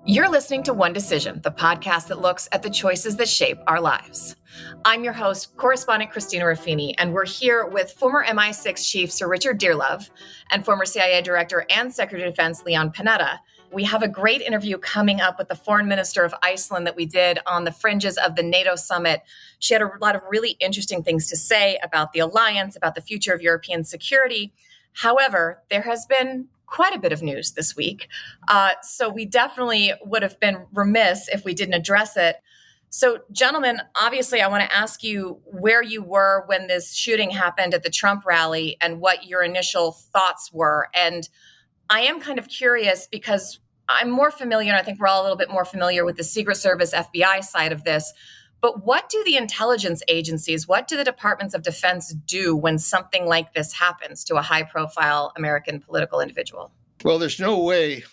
You're listening to One Decision, the podcast that looks at the choices that shape our lives. I'm your host, correspondent Christina Ruffini, and we're here with former MI6 Chief Sir Richard Dearlove and former CIA Director and Secretary of Defense Leon Panetta. We have a great interview coming up with the Foreign Minister of Iceland that we did on the fringes of the NATO summit. She had a lot of really interesting things to say about the alliance, about the future of European security. However, there has been quite a bit of news this week. So we definitely would have been remiss if we didn't address it. So, gentlemen, obviously, I want to ask you where you were when this shooting happened at the Trump rally and what your initial thoughts were. And I am kind of curious because I'm more familiar, and I think we're all a little bit more familiar with the Secret Service FBI side of this. But what do the intelligence agencies, what do the departments of defense do when something like this happens to a high-profile American political individual? Well, there's no way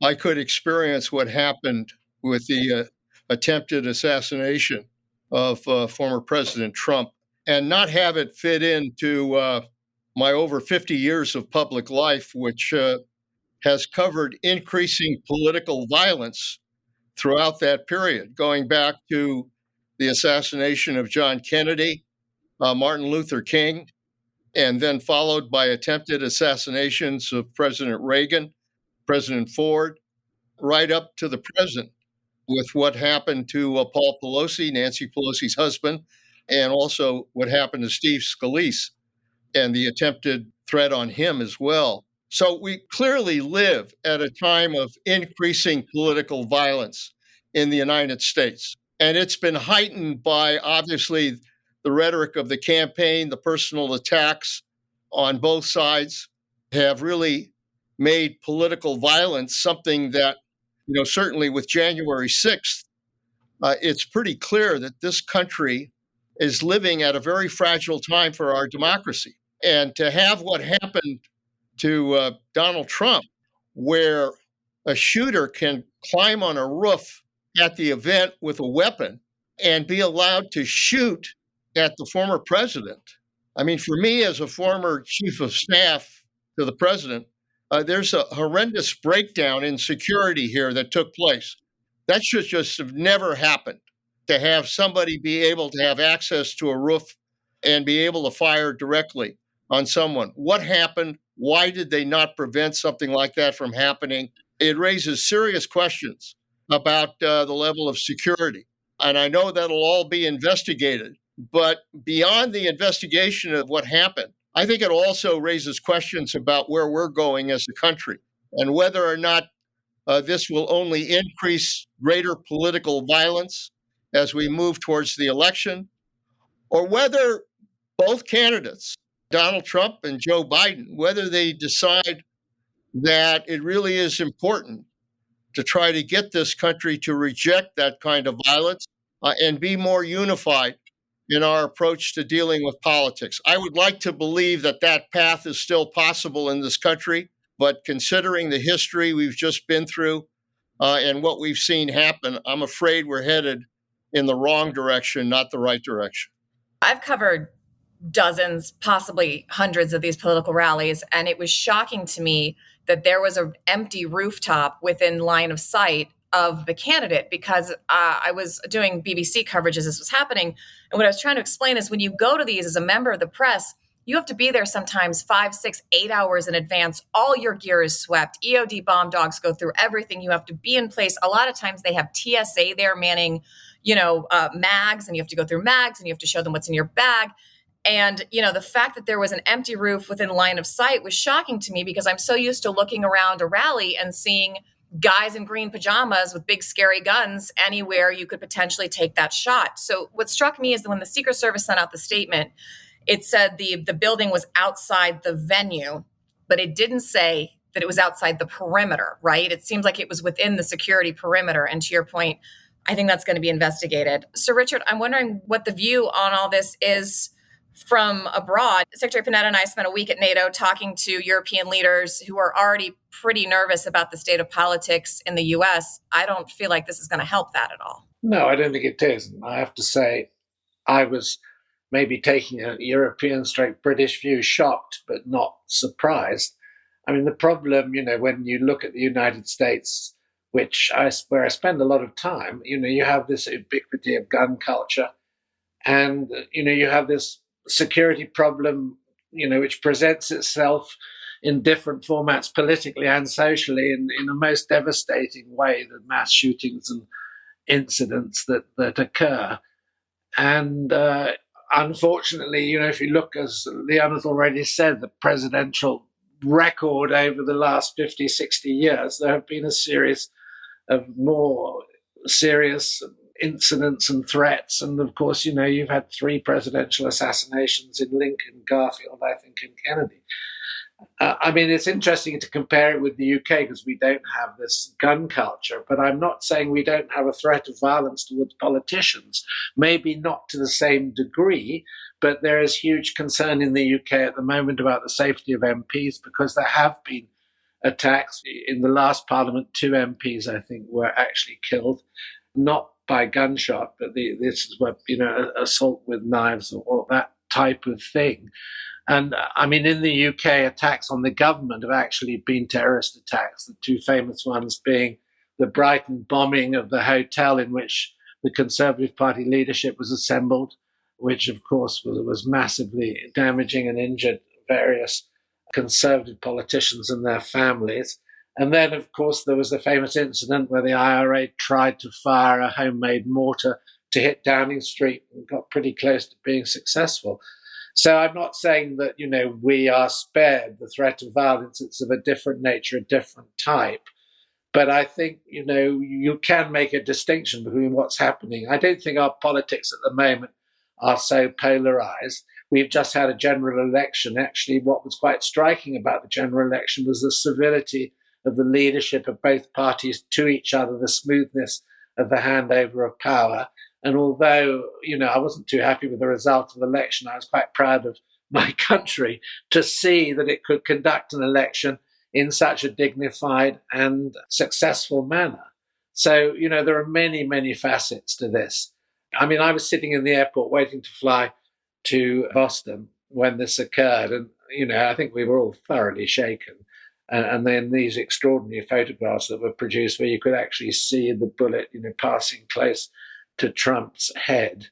I could experience what happened with the attempted assassination of former President Trump and not have it fit into my over 50 years of public life, which has covered increasing political violence throughout that period, going back to the assassination of John Kennedy, Martin Luther King, and then followed by attempted assassinations of President Reagan, President Ford, right up to the present with what happened to Paul Pelosi, Nancy Pelosi's husband, and also what happened to Steve Scalise and the attempted threat on him as well. So we clearly live at a time of increasing political violence in the United States. And it's been heightened by, obviously, the rhetoric of the campaign. The personal attacks on both sides have really made political violence something that, certainly with January 6th, it's pretty clear that this country is living at a very fragile time for our democracy. And to have what happened to Donald Trump, where a shooter can climb on a roof at the event with a weapon and be allowed to shoot at the former president. I mean, for me, as a former chief of staff to the president, there's a horrendous breakdown in security here that took place. That should just have never happened, to have somebody be able to have access to a roof and be able to fire directly on someone. What happened? Why did they not prevent something like that from happening? It raises serious questions about the level of security. And I know that'll all be investigated. But beyond the investigation of what happened, I think it also raises questions about where we're going as a country and whether or not this will only increase greater political violence as we move towards the election, or whether both candidates, Donald Trump and Joe Biden, whether they decide that it really is important to try to get this country to reject that kind of violence and be more unified in our approach to dealing with politics. I would like to believe that that path is still possible in this country, but considering the history we've just been through and what we've seen happen, I'm afraid we're headed in the wrong direction, not the right direction. I've covered dozens, possibly hundreds of these political rallies, and it was shocking to me that there was an empty rooftop within line of sight of the candidate, because I was doing BBC coverage as this was happening. And what I was trying to explain is when you go to these as a member of the press, you have to be there sometimes 5, 6, 8 hours in advance. All your gear is swept. EOD bomb dogs go through everything. You have to be in place. A lot of times they have TSA there manning, mags, and you have to go through mags and you have to show them what's in your bag. And, the fact that there was an empty roof within line of sight was shocking to me, because I'm so used to looking around a rally and seeing guys in green pajamas with big, scary guns anywhere you could potentially take that shot. So what struck me is that when the Secret Service sent out the statement, it said the building was outside the venue, but it didn't say that it was outside the perimeter, right? It seems like it was within the security perimeter. And to your point, I think that's going to be investigated. So, Richard, I'm wondering what the view on all this is from abroad. Secretary Panetta and I spent a week at NATO talking to European leaders who are already pretty nervous about the state of politics in the U.S. I don't feel like this is going to help that at all. No, I don't think it is. I have to say, I was maybe taking a European / British view, shocked but not surprised. I mean, the problem, when you look at the United States where I spend a lot of time. You have this ubiquity of gun culture, and you have this security problem, which presents itself in different formats politically and socially in a most devastating way, the mass shootings and incidents that occur. And unfortunately, if you look, as Leon has already said, the presidential record over the last 50, 60 years, there have been a series of more serious incidents and threats. And of course, you've had 3 presidential assassinations in Lincoln, Garfield, I think, and Kennedy. It's interesting to compare it with the UK because we don't have this gun culture, but I'm not saying we don't have a threat of violence towards politicians. Maybe not to the same degree, but there is huge concern in the UK at the moment about the safety of MPs because there have been attacks. In the last parliament, 2 MPs, I think, were actually killed, not by gunshot, but this is what, assault with knives or that type of thing. And in the UK, attacks on the government have actually been terrorist attacks, the 2 famous ones being the Brighton bombing of the hotel in which the Conservative Party leadership was assembled, which, of course, was massively damaging and injured various Conservative politicians and their families. And then, of course, there was the famous incident where the IRA tried to fire a homemade mortar to hit Downing Street and got pretty close to being successful. So I'm not saying that, we are spared the threat of violence. It's of a different nature, a different type. But I think, you can make a distinction between what's happening. I don't think our politics at the moment are so polarized. We've just had a general election. Actually, what was quite striking about the general election was the civility of the leadership of both parties to each other, the smoothness of the handover of power. And although, I wasn't too happy with the result of the election, I was quite proud of my country to see that it could conduct an election in such a dignified and successful manner. So, there are many, many facets to this. I was sitting in the airport waiting to fly to Boston when this occurred. And, I think we were all thoroughly shaken. And then these extraordinary photographs that were produced where you could actually see the bullet, passing close to Trump's head.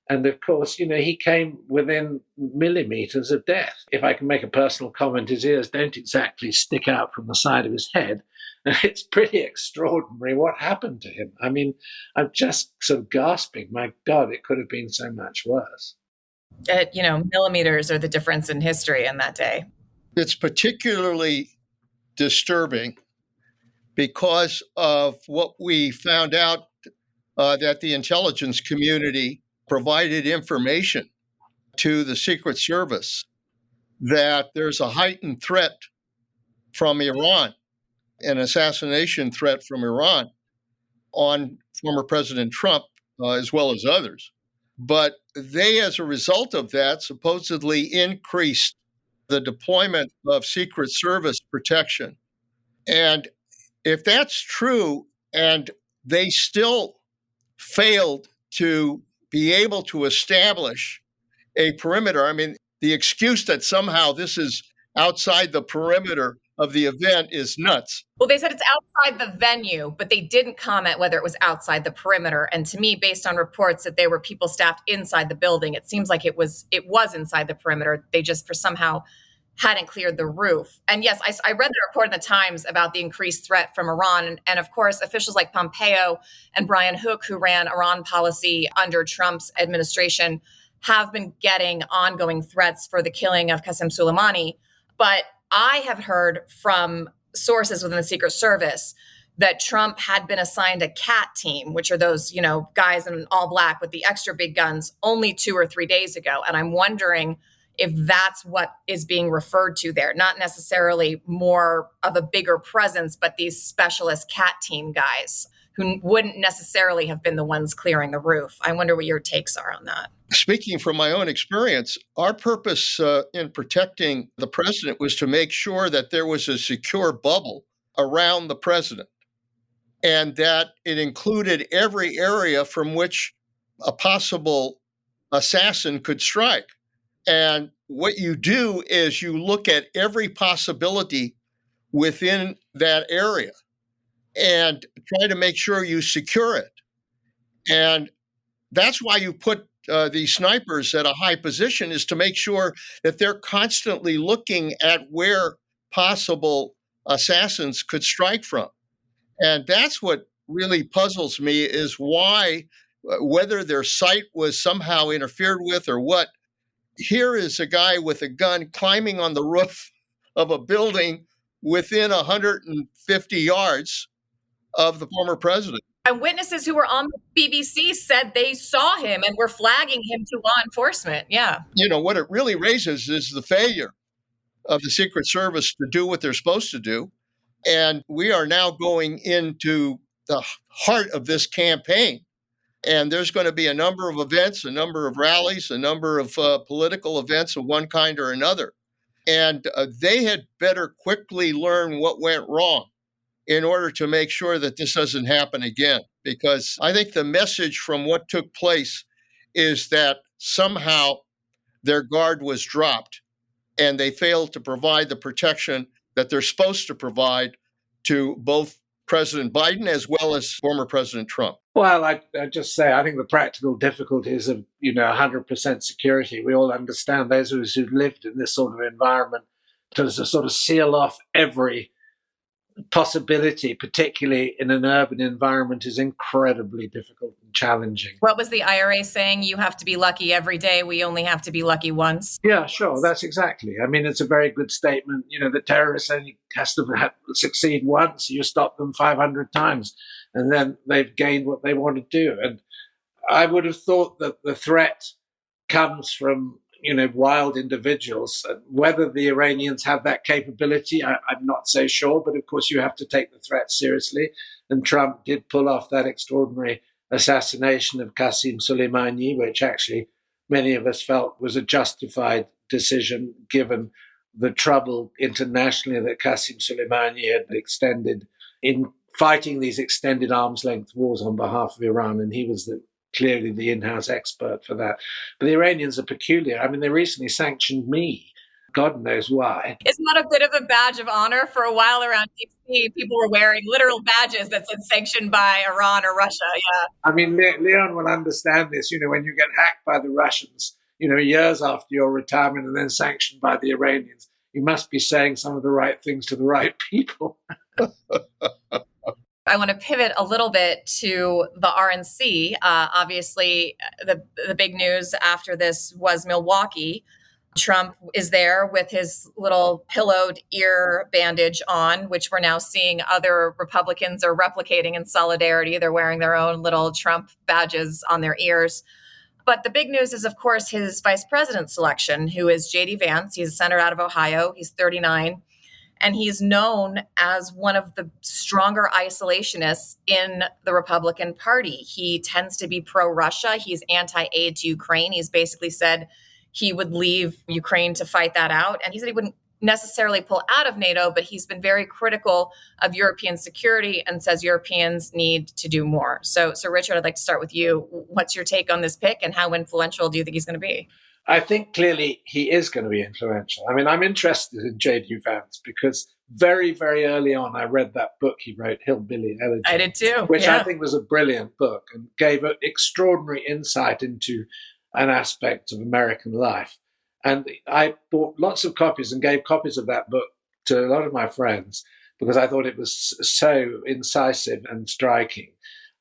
And of course, he came within millimeters of death. If I can make a personal comment, his ears don't exactly stick out from the side of his head. And it's pretty extraordinary what happened to him. I'm just sort of gasping, my God, it could have been so much worse. Millimeters are the difference in history in that day. It's particularly disturbing because of what we found out that the intelligence community provided information to the Secret Service that there's a heightened threat from Iran, an assassination threat from Iran on former President Trump, as well as others. But they, as a result of that, supposedly increased the deployment of Secret Service protection. And if that's true, and they still failed to be able to establish a perimeter, the excuse that somehow this is outside the perimeter of the event is nuts. Well, they said it's outside the venue, but they didn't comment whether it was outside the perimeter. And to me, based on reports that there were people staffed inside the building, it seems like it was inside the perimeter. They just for somehow hadn't cleared the roof. And yes, I read the report in the Times about the increased threat from Iran. And of course, officials like Pompeo and Brian Hook, who ran Iran policy under Trump's administration, have been getting ongoing threats for the killing of Qasem Soleimani. But I have heard from sources within the Secret Service that Trump had been assigned a CAT team, which are those, guys in all black with the extra big guns, only 2 or 3 days ago. And I'm wondering if that's what is being referred to there, not necessarily more of a bigger presence, but these specialist CAT team guys who wouldn't necessarily have been the ones clearing the roof. I wonder what your takes are on that. Speaking from my own experience, our purpose in protecting the president was to make sure that there was a secure bubble around the president and that it included every area from which a possible assassin could strike. And what you do is you look at every possibility within that area. and try to make sure you secure it. And that's why you put these snipers at a high position, is to make sure that they're constantly looking at where possible assassins could strike from. And that's what really puzzles me, is why, whether their sight was somehow interfered with or what, here is a guy with a gun climbing on the roof of a building within 150 yards of the former president. And witnesses who were on the BBC said they saw him and were flagging him to law enforcement. Yeah. What it really raises is the failure of the Secret Service to do what they're supposed to do. And we are now going into the heart of this campaign. And there's going to be a number of events, a number of rallies, a number of political events of one kind or another. And they had better quickly learn what went wrong in order to make sure that this doesn't happen again. Because I think the message from what took place is that somehow their guard was dropped and they failed to provide the protection that they're supposed to provide to both President Biden as well as former President Trump. Well, I just say, I think the practical difficulties of, 100% security, we all understand, those of us who've lived in this sort of environment, to sort of seal off every possibility, particularly in an urban environment, is incredibly difficult and challenging. What was the IRA saying? You have to be lucky every day. We only have to be lucky once. Yeah, sure. That's exactly. I mean, it's a very good statement. The terrorists only has to succeed once. You stop them 500 times, and then they've gained what they want to do. And I would have thought that the threat comes from wild individuals. Whether the Iranians have that capability, I'm not so sure. But of course, you have to take the threat seriously. And Trump did pull off that extraordinary assassination of Qasem Soleimani, which actually many of us felt was a justified decision, given the trouble internationally that Qasem Soleimani had extended in fighting these extended arm's length wars on behalf of Iran. And he was clearly the in-house expert for that. But the Iranians are peculiar. I mean, they recently sanctioned me. God knows why. Isn't that a bit of a badge of honor? For a while around DC, people were wearing literal badges that said sanctioned by Iran or Russia. Yeah. I mean, Leon will understand this. When you get hacked by the Russians, years after your retirement, and then sanctioned by the Iranians, you must be saying some of the right things to the right people. I want to pivot a little bit to the RNC. Obviously, the big news after this was Milwaukee. Trump is there with his little pillowed ear bandage on, which we're now seeing other Republicans are replicating in solidarity. They're wearing their own little Trump badges on their ears. But the big news is, of course, his vice president selection, who is J.D. Vance. He's a senator out of Ohio. He's 39. And he's known as one of the stronger isolationists in the Republican Party. He tends to be pro-Russia. He's anti-aid to Ukraine. He's basically said he would leave Ukraine to fight that out. And he said he wouldn't necessarily pull out of NATO, but he's been very critical of European security and says Europeans need to do more. So Richard, I'd like to start with you. What's your take on this pick, and how influential do you think he's going to be? I think clearly he is going to be influential. I mean, I'm interested in J.D. Vance because very, very early on, I read that book he wrote, Hillbilly Elegy. I did too. Which I think was a brilliant book and gave an extraordinary insight into an aspect of American life. And I bought lots of copies and gave copies of that book to a lot of my friends because I thought it was so incisive and striking.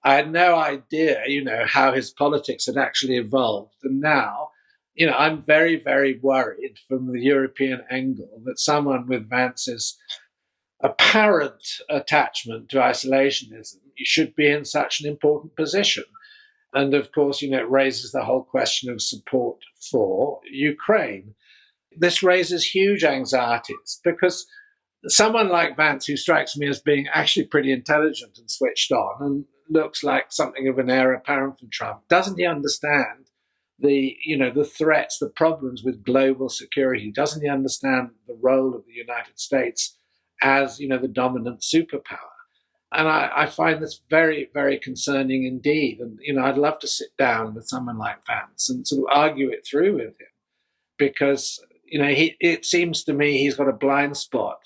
I had no idea, how his politics had actually evolved. And now, I'm very, very worried from the European angle that someone with Vance's apparent attachment to isolationism should be in such an important position. And of course, it raises the whole question of support for Ukraine. This raises huge anxieties because someone like Vance, who strikes me as being actually pretty intelligent and switched on and looks like something of an heir apparent for Trump, doesn't he understand the threats, the problems with global security? Doesn't he understand the role of the United States as, the dominant superpower? And I find this very, very concerning indeed. And, I'd love to sit down with someone like Vance and sort of argue it through with him because, it seems to me he's got a blind spot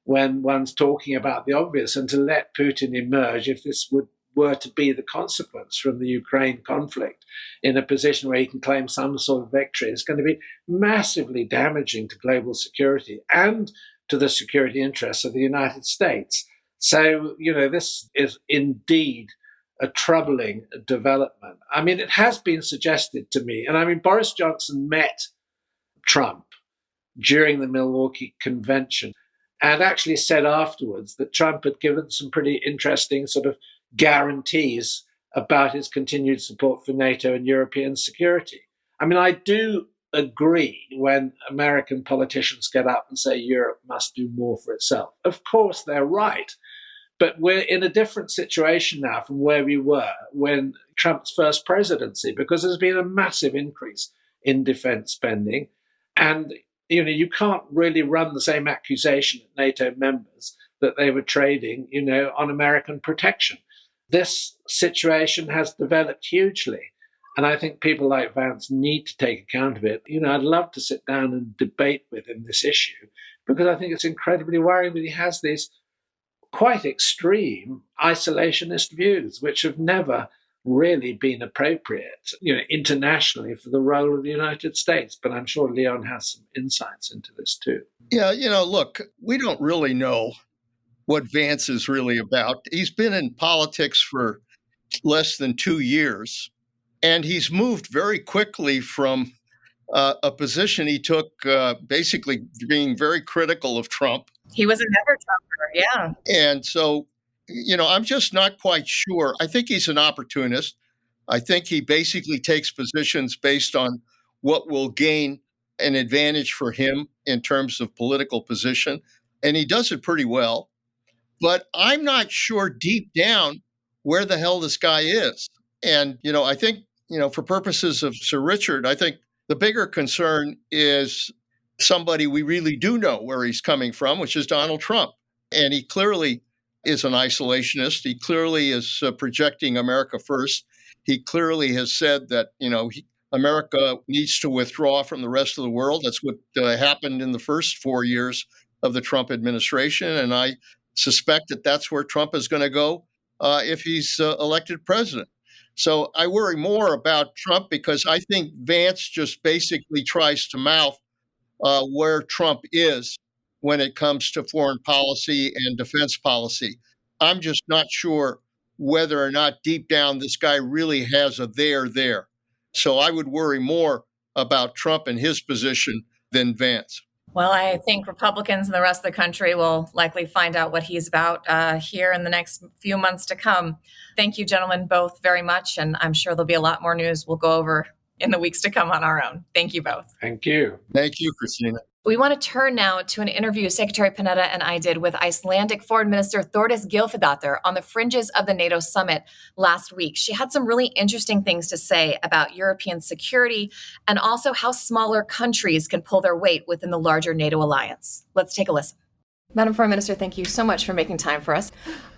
when one's talking about the obvious, and to let Putin emerge, if this were to be the consequence from the Ukraine conflict, in a position where he can claim some sort of victory, is going to be massively damaging to global security and to the security interests of the United States. So, this is indeed a troubling development. I mean, it has been suggested to me, and Boris Johnson met Trump during the Milwaukee Convention and actually said afterwards that Trump had given some pretty interesting sort of guarantees about his continued support for NATO and European security. I do agree when American politicians get up and say Europe must do more for itself. Of course, they're right. But we're in a different situation now from where we were when Trump's first presidency, because there's been a massive increase in defense spending. And, you can't really run the same accusation at NATO members that they were trading, on American protection. This situation has developed hugely. And I think people like Vance need to take account of it. I'd love to sit down and debate with him this issue, because I think it's incredibly worrying that he has these quite extreme isolationist views, which have never really been appropriate, internationally for the role of the United States. But I'm sure Leon has some insights into this too. Yeah, look, we don't really know what Vance is really about. He's been in politics for less than 2 years, and he's moved very quickly from a position he took basically being very critical of Trump. He was a never Trumper, yeah. And so, I'm just not quite sure. I think he's an opportunist. I think he basically takes positions based on what will gain an advantage for him in terms of political position. And he does it pretty well. But I'm not sure deep down where the hell this guy is. And, I think, for purposes of Sir Richard, I think the bigger concern is somebody we really do know where he's coming from, which is Donald Trump. And he clearly is an isolationist. He clearly is projecting America first. He clearly has said that, America needs to withdraw from the rest of the world. That's what happened in the first 4 years of the Trump administration. And I suspect that that's where Trump is going to go if he's elected president. So I worry more about Trump because I think Vance just basically tries to mouth where Trump is when it comes to foreign policy and defense policy. I'm just not sure whether or not deep down this guy really has a there. So I would worry more about Trump and his position than Vance. Well, I think Republicans and the rest of the country will likely find out what he's about here in the next few months to come. Thank you, gentlemen, both very much. And I'm sure there'll be a lot more news we'll go over in the weeks to come on our own. Thank you both. Thank you. Thank you, Christina. We want to turn now to an interview Secretary Panetta and I did with Icelandic Foreign Minister Thórdís Gylfadóttir on the fringes of the NATO summit last week. She had some really interesting things to say about European security and also how smaller countries can pull their weight within the larger NATO alliance. Let's take a listen. Madam Foreign Minister, thank you so much for making time for us.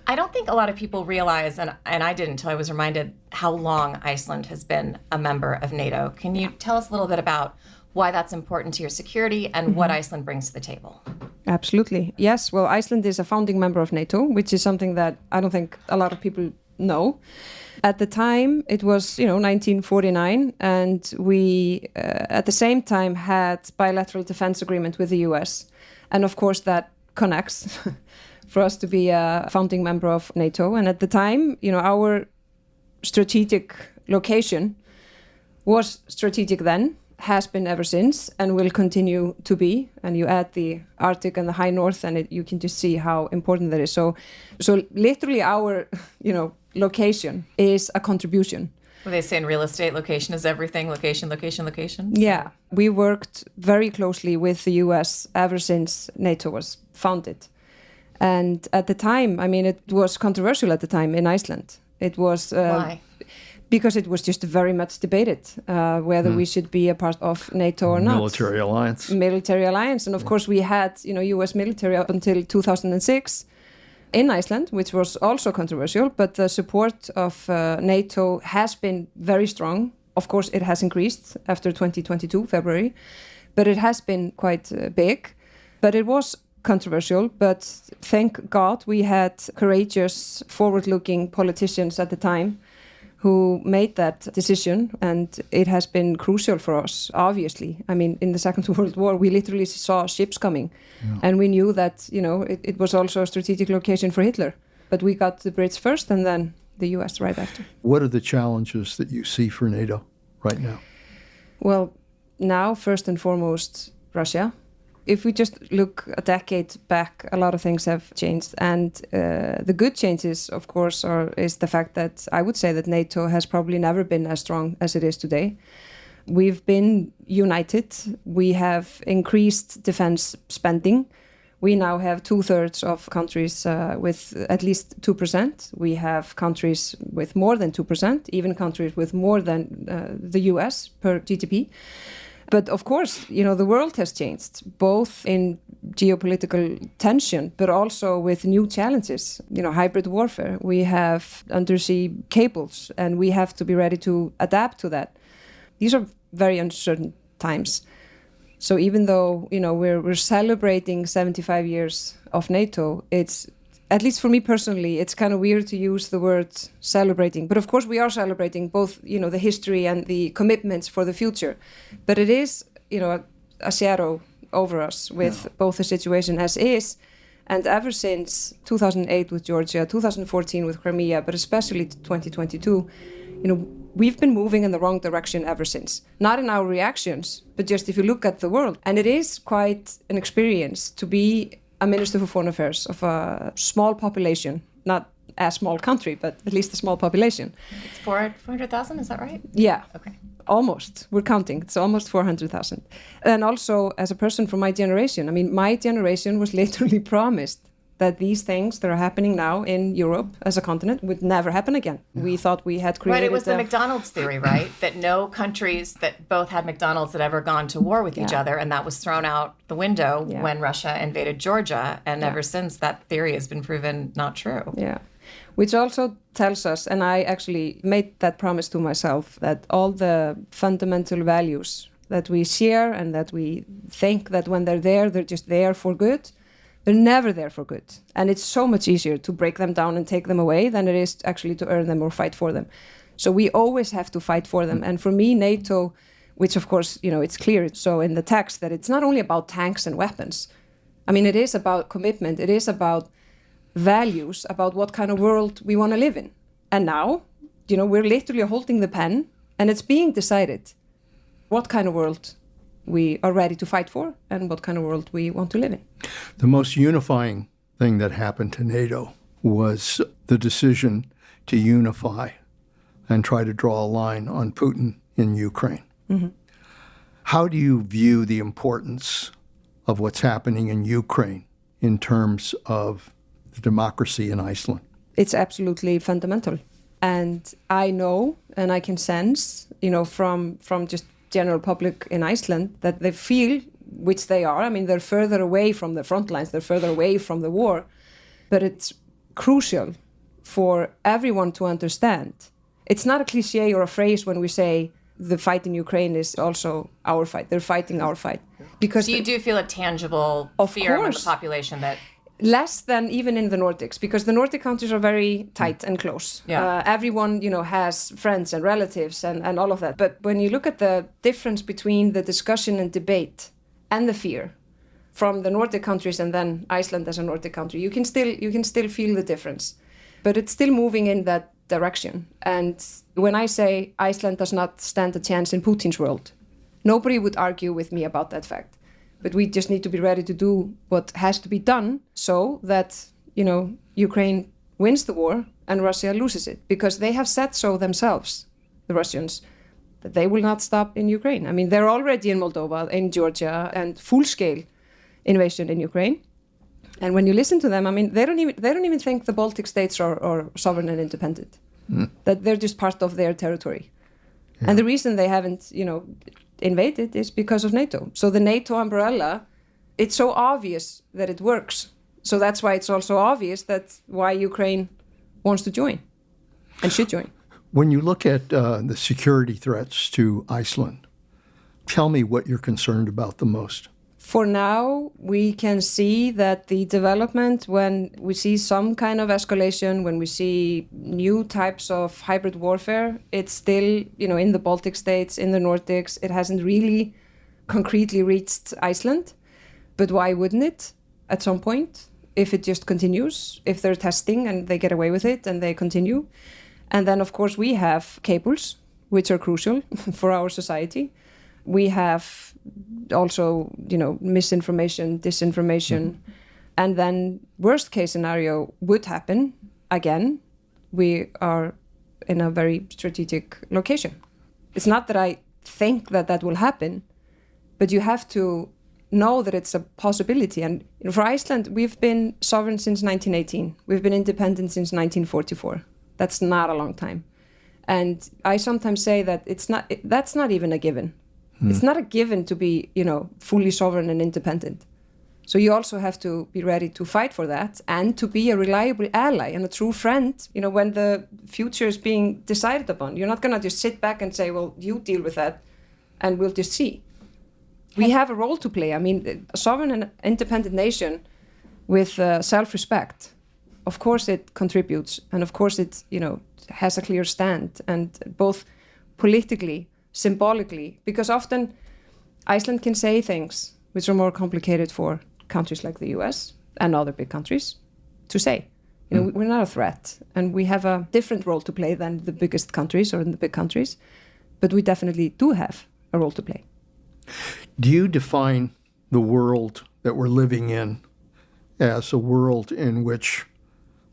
I don't think a lot of people realize, and I didn't until I was reminded, how long Iceland has been a member of NATO. Can you tell us a little bit about why that's important to your security and what Iceland brings to the table? Absolutely. Yes. Well, Iceland is a founding member of NATO, which is something that I don't think a lot of people know. At the time, it was, 1949, and we, at the same time, had bilateral defense agreement with the US. And of course, that connects for us to be a founding member of NATO. And at the time, our strategic location was strategic then, has been ever since, and will continue to be. And you add the Arctic and the high north, and you can just see how important that is. So literally our, location is a contribution. Well, they say in real estate, location is everything. Location. Yeah, we worked very closely with the US ever since NATO was founded. And at the time, it was controversial at the time in Iceland. It was... Why? Because it was just very much debated whether we should be a part of NATO or not. Military alliance. And of course we had, US military up until 2006 in Iceland, which was also controversial, but the support of NATO has been very strong. Of course, it has increased after 2022, February, but it has been quite big. But it was controversial, but thank God we had courageous, forward-looking politicians at the time who made that decision, and it has been crucial for us, obviously. I mean, in the Second World War, we literally saw ships coming, and we knew that, it was also a strategic location for Hitler. But we got the Brits first and then the US right after. What are the challenges that you see for NATO right now? Well, now, first and foremost, Russia. If we just look a decade back, a lot of things have changed. And the good changes, of course, is the fact that I would say that NATO has probably never been as strong as it is today. We've been united. We have increased defense spending. We now have 2/3 of countries with at least 2%. We have countries with more than 2%, even countries with more than the US per GDP. But of course, the world has changed, both in geopolitical tension, but also with new challenges, hybrid warfare. We have undersea cables, and we have to be ready to adapt to that. These are very uncertain times. So even though, we're celebrating 75 years of NATO, it's, at least for me personally, it's kind of weird to use the word celebrating. But of course, we are celebrating both, the history and the commitments for the future. But it is, a shadow over us with both the situation as is. And ever since 2008 with Georgia, 2014 with Crimea, but especially 2022, we've been moving in the wrong direction ever since. Not in our reactions, but just if you look at the world. And it is quite an experience to be a Minister for Foreign Affairs of a small population, not a small country, but at least a small population. It's 400,000, is that right? Yeah. Okay. Almost. We're counting. It's almost 400,000. And also, as a person from my generation, my generation was literally promised that these things that are happening now in Europe as a continent would never happen again. We thought we had created... Right, it was the McDonald's theory, right? That no countries that both had McDonald's had ever gone to war with each other, and that was thrown out the window when Russia invaded Georgia. And ever since, that theory has been proven not true. Yeah, which also tells us, and I actually made that promise to myself, that all the fundamental values that we share and that we think that when they're there, they're just there for good, they're never there for good. And it's so much easier to break them down and take them away than it is actually to earn them or fight for them. So we always have to fight for them. And for me, NATO, which of course, it's clear. So in the text that it's not only about tanks and weapons. It is about commitment. It is about values, about what kind of world we want to live in. And now, we're literally holding the pen and it's being decided what kind of world we are ready to fight for and what kind of world we want to live in. The most unifying thing that happened to NATO was the decision to unify and try to draw a line on Putin in Ukraine. Mm-hmm. How do you view the importance of what's happening in Ukraine in terms of the democracy in Iceland? It's absolutely fundamental. And I know and I can sense, from just general public in Iceland that they feel, which they are, they're further away from the front lines, they're further away from the war, but it's crucial for everyone to understand. It's not a cliche or a phrase when we say the fight in Ukraine is also our fight. They're fighting our fight. Because so you do feel a tangible fear among the population that... Less than even in the Nordics, because the Nordic countries are very tight and close. Yeah. Everyone, has friends and relatives and all of that. But when you look at the difference between the discussion and debate and the fear from the Nordic countries and then Iceland as a Nordic country, you can still feel the difference. But it's still moving in that direction. And when I say Iceland does not stand a chance in Putin's world, nobody would argue with me about that fact. But we just need to be ready to do what has to be done so that, Ukraine wins the war and Russia loses it. Because they have said so themselves, the Russians, that they will not stop in Ukraine. They're already in Moldova, in Georgia, and full-scale invasion in Ukraine. And when you listen to them, they don't even think the Baltic states are sovereign and independent. That they're just part of their territory. Yeah. And the reason they haven't, invaded is because of NATO. So the NATO umbrella, it's so obvious that it works. So that's why it's also obvious that why Ukraine wants to join and should join. When you look at the security threats to Iceland, tell me what you're concerned about the most. For now, we can see that the development, when we see some kind of escalation, when we see new types of hybrid warfare, it's still, in the Baltic states, in the Nordics, it hasn't really concretely reached Iceland. But why wouldn't it at some point, if it just continues, if they're testing and they get away with it and they continue? And then, of course, we have cables, which are crucial for our society. We have also, misinformation, disinformation. And then worst case scenario would happen again. We are in a very strategic location. It's not that I think that will happen, but you have to know that it's a possibility. And for Iceland, we've been sovereign since 1918. We've been independent since 1944. That's not a long time. And I sometimes say that that's not even a given. It's not a given to be, fully sovereign and independent. So you also have to be ready to fight for that and to be a reliable ally and a true friend, when the future is being decided upon. You're not going to just sit back and say, well, you deal with that and we'll just see. We have a role to play. I mean, a sovereign and independent nation with self-respect, of course it contributes. And of course it, has a clear stand, and both politically, symbolically, because often Iceland can say things which are more complicated for countries like the US and other big countries to say. We're not a threat, and we have a different role to play than the biggest countries or in the big countries, but we definitely do have a role to play. Do you define the world that we're living in as a world in which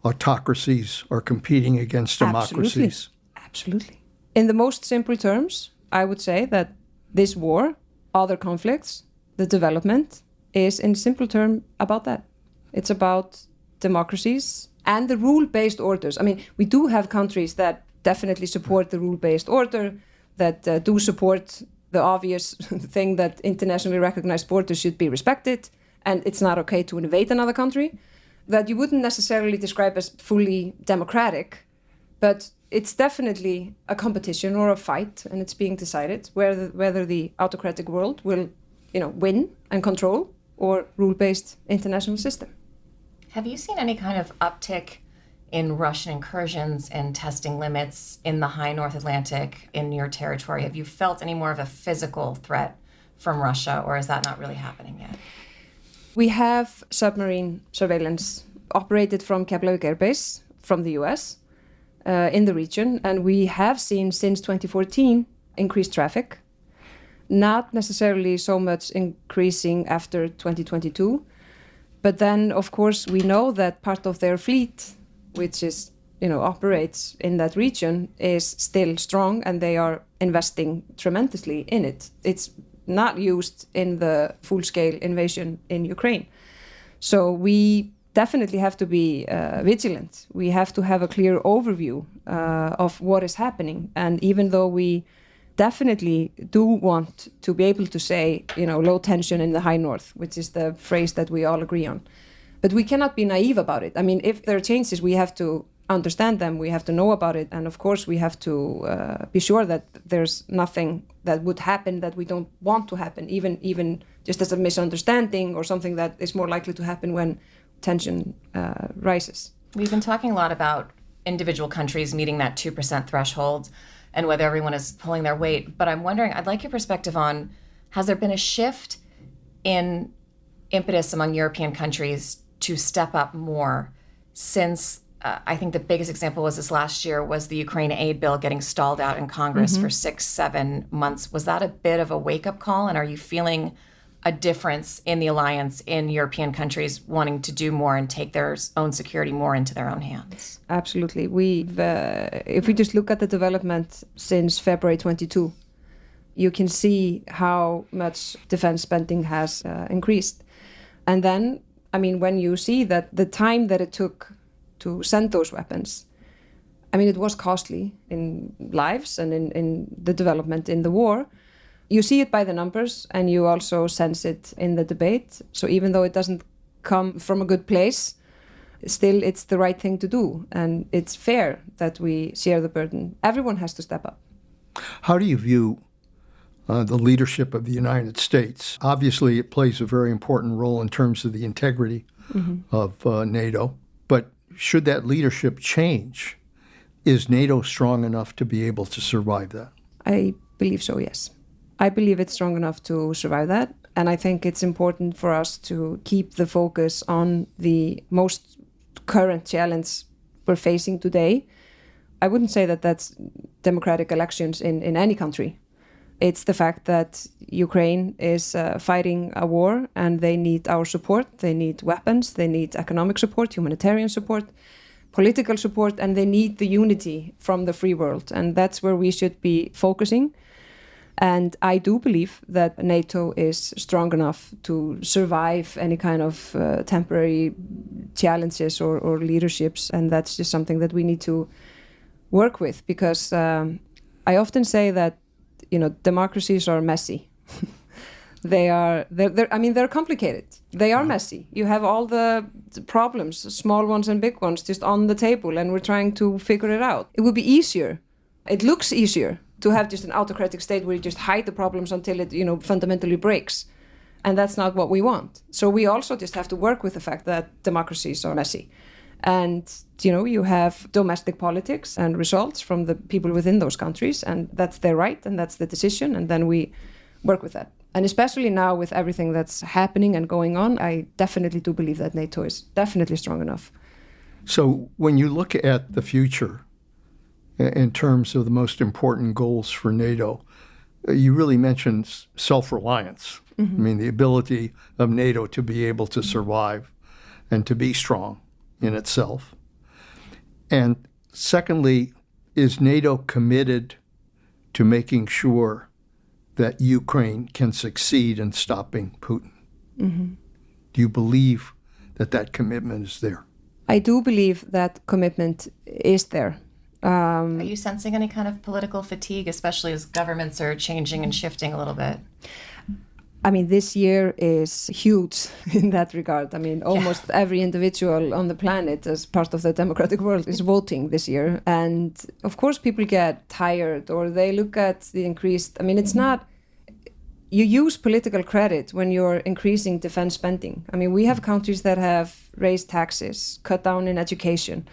autocracies are competing against democracies? Absolutely. In the most simple terms, I would say that this war, other conflicts, the development is in simple terms about that. It's about democracies and the rule-based orders. I mean, we do have countries that definitely support the rule-based order, that do support the obvious thing that internationally recognized borders should be respected, and it's not okay to invade another country, that you wouldn't necessarily describe as fully democratic, but it's definitely a competition or a fight, and it's being decided whether the autocratic world will, win and control, or rule-based international system. Have you seen any kind of uptick in Russian incursions and testing limits in the high North Atlantic in your territory? Have you felt any more of a physical threat from Russia, or is that not really happening yet? We have submarine surveillance operated from Keflavik Air Base from the US in the region, and we have seen since 2014 increased traffic, not necessarily so much increasing after 2022, but then of course we know that part of their fleet, which is, operates in that region, is still strong, and they are investing tremendously in it. It's not used in the full-scale invasion in Ukraine. So we definitely have to be vigilant. We have to have a clear overview of what is happening. And even though we definitely do want to be able to say, low tension in the high north, which is the phrase that we all agree on, but we cannot be naive about it. I mean, if there are changes, we have to understand them, we have to know about it, and of course we have to be sure that there's nothing that would happen that we don't want to happen, even just as a misunderstanding or something that is more likely to happen when tension rises. We've been talking a lot about individual countries meeting that 2% threshold and whether everyone is pulling their weight, but I'm wondering, I'd like your perspective on, has there been a shift in impetus among European countries to step up more since I think the biggest example was this last year was the Ukraine aid bill getting stalled out in Congress for 6-7 months. Was that a bit of a wake-up call? And are you feeling a difference in the alliance in European countries wanting to do more and take their own security more into their own hands? Absolutely. If we just look at the development since February 22, you can see how much defense spending has increased. And then, I mean, when you see that the time that it took to send those weapons, I mean, it was costly in lives and in the development in the war. You see it by the numbers, and you also sense it in the debate. So even though it doesn't come from a good place, still it's the right thing to do. And it's fair that we share the burden. Everyone has to step up. How do you view the leadership of the United States. Obviously, it plays a very important role in terms of the integrity of NATO. But should that leadership change, is NATO strong enough to be able to survive that? I believe so, yes. I believe it's strong enough to survive that. And I think it's important for us to keep the focus on the most current challenge we're facing today. I wouldn't say that that's democratic elections in any country. It's the fact that Ukraine is fighting a war and they need our support. They need weapons, they need economic support, humanitarian support, political support, and they need the unity from the free world. And that's where we should be focusing. And I do believe that NATO is strong enough to survive any kind of temporary challenges or leaderships. And that's just something that we need to work with, because I often say that, democracies are messy. They're complicated. They are messy. You have all the problems, small ones and big ones, just on the table, and we're trying to figure it out. It would be easier. It looks easier to have just an autocratic state where you just hide the problems until it, fundamentally breaks. And that's not what we want. So we also just have to work with the fact that democracies are messy. And, you have domestic politics and results from the people within those countries, and that's their right, and that's the decision, and then we work with that. And especially now with everything that's happening and going on, I definitely do believe that NATO is definitely strong enough. So when you look at the future in terms of the most important goals for NATO, you really mentioned self-reliance. I mean, the ability of NATO to be able to survive and to be strong in itself. And secondly, is NATO committed to making sure that Ukraine can succeed in stopping Putin? Do you believe that commitment is there? I do believe that commitment is there. Are you sensing any kind of political fatigue, especially as governments are changing and shifting a little bit? I mean, this year is huge in that regard. I mean, almost every individual on the planet as part of the democratic world is voting this year. And of course, people get tired or they look at the increased, it's not, you use political credit when you're increasing defense spending. I mean, we have countries that have raised taxes, cut down in education,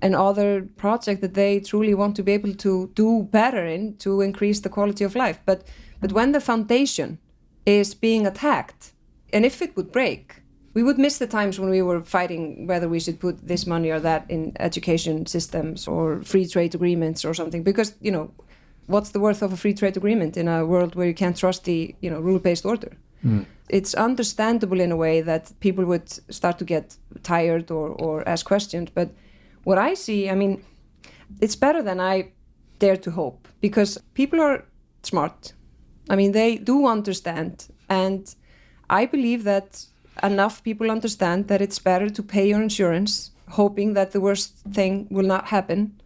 and other projects that they truly want to be able to do better in to increase the quality of life. But when the foundation is being attacked, and if it would break, we would miss the times when we were fighting whether we should put this money or that in education systems or free trade agreements or something, because, what's the worth of a free trade agreement in a world where you can't trust the, rule-based order? It's understandable in a way that people would start to get tired or ask questions. But what I see, it's better than I dare to hope, because people are smart. They do understand. And I believe that enough people understand that it's better to pay your insurance, hoping that the worst thing will not happen,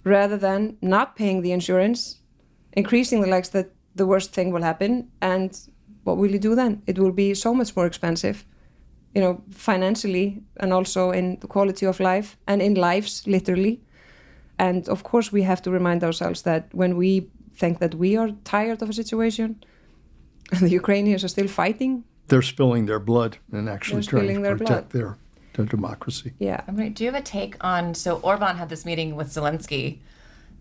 rather than not paying the insurance, increasing the likes that the worst thing will happen. And what will you do then? It will be so much more expensive, financially, and also in the quality of life and in lives, literally. And of course, we have to remind ourselves that when we think that we are tired of a situation and the Ukrainians are still fighting, they're spilling their blood and actually trying to protect their democracy. Yeah. Do you have a take on, so Orban had this meeting with Zelensky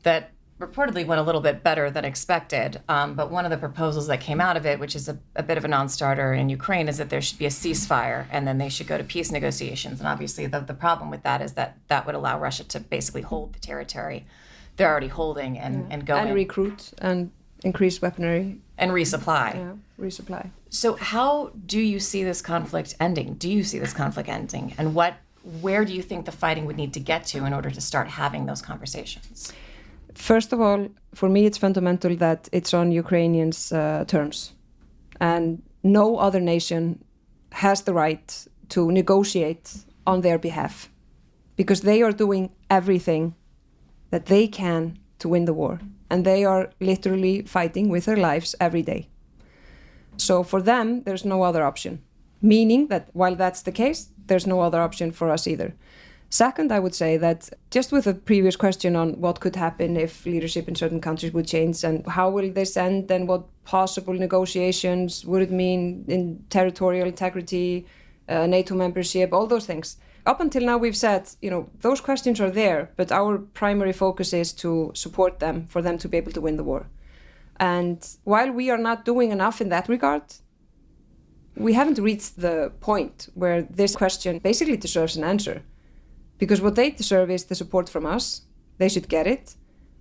that reportedly went a little bit better than expected, but one of the proposals that came out of it, which is a bit of a non-starter in Ukraine, is that there should be a ceasefire and then they should go to peace negotiations. And obviously the problem with that is that would allow Russia to basically hold the territory they're already holding and go and recruit and increase weaponry. And resupply. Yeah, resupply. So how do you see this conflict ending? Do you see this conflict ending? And where do you think the fighting would need to get to in order to start having those conversations? First of all, for me, it's fundamental that it's on Ukrainians' terms. And no other nation has the right to negotiate on their behalf, because they are doing everything that they can to win the war. And they are literally fighting with their lives every day. So for them, there's no other option. Meaning that while that's the case, there's no other option for us either. Second, I would say that just with the previous question on what could happen if leadership in certain countries would change and how will this end and what possible negotiations would it mean in territorial integrity, NATO membership, all those things. Up until now, we've said, those questions are there, but our primary focus is to support them, for them to be able to win the war. And while we are not doing enough in that regard, we haven't reached the point where this question basically deserves an answer. Because what they deserve is the support from us. They should get it.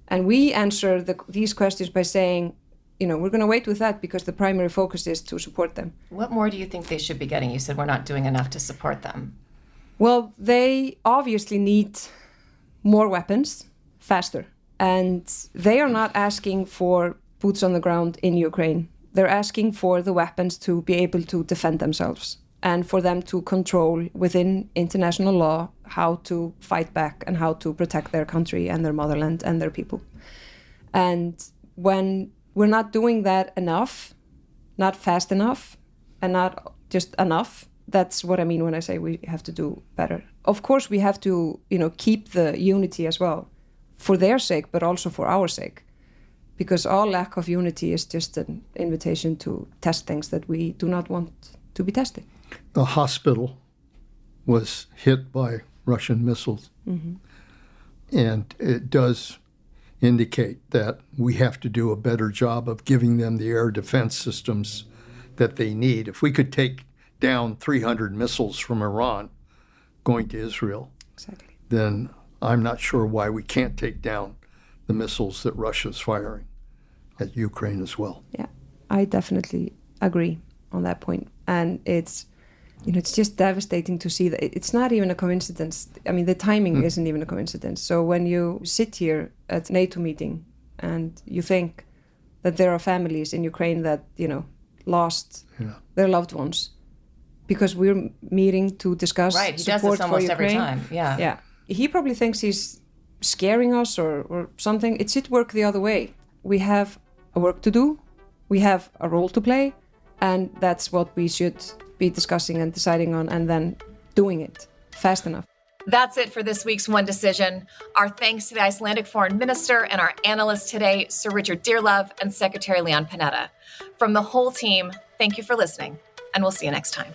And we answer these questions by saying, we're going to wait with that because the primary focus is to support them. What more do you think they should be getting? You said we're not doing enough to support them. Well, they obviously need more weapons faster. And they are not asking for boots on the ground in Ukraine. They're asking for the weapons to be able to defend themselves and for them to control within international law how to fight back and how to protect their country and their motherland and their people. And when we're not doing that enough, not fast enough, and not just enough, that's what I mean when I say we have to do better. Of course, we have to, keep the unity as well, for their sake, but also for our sake. Because all lack of unity is just an invitation to test things that we do not want to be tested. The hospital was hit by Russian missiles. Mm-hmm. And it does indicate that we have to do a better job of giving them the air defense systems that they need. If we could take down 300 missiles from Iran going to Israel, exactly, then I'm not sure why we can't take down the missiles that Russia's firing at Ukraine as well. Yeah, I definitely agree on that point. And it's just devastating to see that it's not even a coincidence. I mean, the timing isn't even a coincidence. So when you sit here at NATO meeting and you think that there are families in Ukraine that, lost their loved ones because we're meeting to discuss right, he support does this almost for Ukraine. Every time. Yeah. Yeah. He probably thinks he's scaring us or something. It should work the other way. We have a work to do. We have a role to play. And that's what we should be discussing and deciding on and then doing it fast enough. That's it for this week's One Decision. Our thanks to the Icelandic Foreign Minister and our analysts today, Sir Richard Dearlove and Secretary Leon Panetta. From the whole team, thank you for listening, and we'll see you next time.